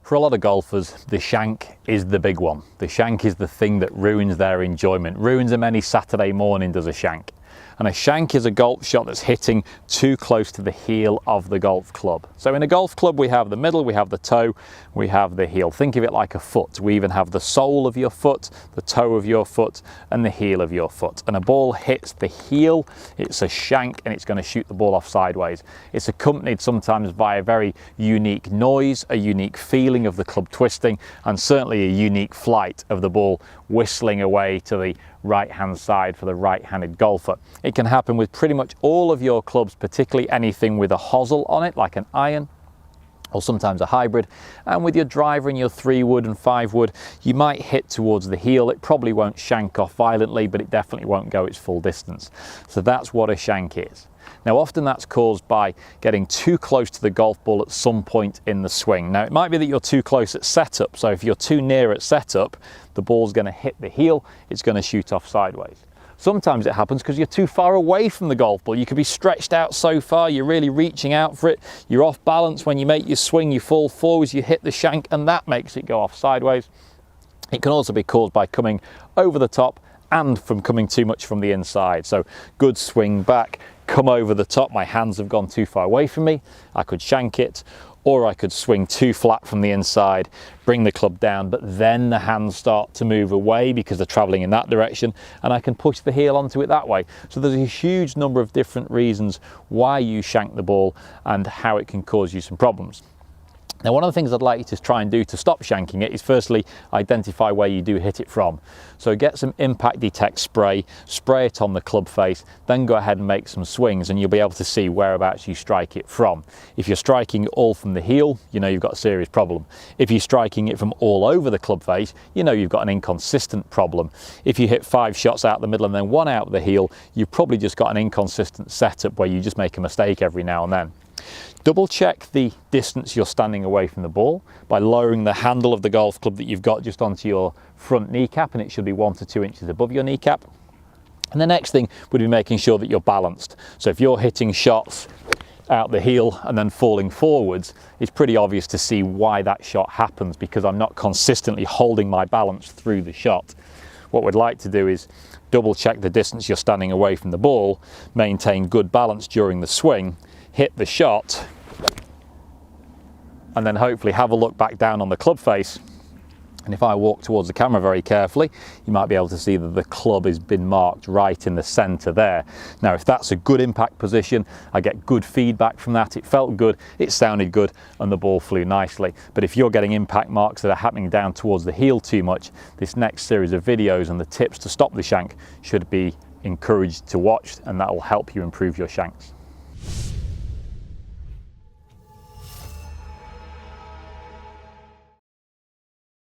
For a lot of golfers, the shank is the big one. The shank is the thing that ruins their enjoyment, ruins them any Saturday morning, does a shank. And a shank is a golf shot that's hitting too close to the heel of the golf club. So in a golf club, we have the middle, we have the toe, we have the heel. Think of it like a foot. We even have the sole of your foot, the toe of your foot, and the heel of your foot. And a ball hits the heel, it's a shank, and it's going to shoot the ball off sideways. It's accompanied sometimes by a very unique noise, a unique feeling of the club twisting, and certainly a unique flight of the ball whistling away to the right-hand side for the right-handed golfer. It can happen with pretty much all of your clubs, particularly anything with a hosel on it, like an iron, or sometimes a hybrid. And with your driver and your 3-wood and 5-wood, you might hit towards the heel. It probably won't shank off violently, but it definitely won't go its full distance. So that's what a shank is. Now, often that's caused by getting too close to the golf ball at some point in the swing. Now, it might be that you're too close at setup. So if you're too near at setup, the ball's going to hit the heel, it's going to shoot off sideways. Sometimes it happens because you're too far away from the golf ball. You could be stretched out so far, you're really reaching out for it, you're off balance. When you make your swing, you fall forwards, you hit the shank, and that makes it go off sideways. It can also be caused by coming over the top and from coming too much from the inside. So good swing back, come over the top, my hands have gone too far away from me, I could shank it, or I could swing too flat from the inside, bring the club down, but then the hands start to move away because they're traveling in that direction, and I can push the heel onto it that way. So there's a huge number of different reasons why you shank the ball and how it can cause you some problems. Now, one of the things I'd like you to try and do to stop shanking it is firstly identify where you do hit it from. So get some impact detect spray, spray it on the club face, then go ahead and make some swings, and you'll be able to see whereabouts you strike it from. If you're striking it all from the heel, you know you've got a serious problem. If you're striking it from all over the club face, you know you've got an inconsistent problem. If you hit 5 shots out the middle and then 1 out the heel, you've probably just got an inconsistent setup where you just make a mistake every now and then. Double check the distance you're standing away from the ball by lowering the handle of the golf club that you've got just onto your front kneecap, and it should be 1 to 2 inches above your kneecap. And the next thing would be making sure that you're balanced. So if you're hitting shots out the heel and then falling forwards, it's pretty obvious to see why that shot happens, because I'm not consistently holding my balance through the shot. What we'd like to do is double check the distance you're standing away from the ball, maintain good balance during the swing, hit the shot, and then hopefully have a look back down on the club face. And if I walk towards the camera very carefully, you might be able to see that the club has been marked right in the center there. Now, if that's a good impact position, I get good feedback from that. It felt good, it sounded good, and the ball flew nicely. But if you're getting impact marks that are happening down towards the heel too much, this next series of videos and the tips to stop the shank should be encouraged to watch, and that will help you improve your shanks.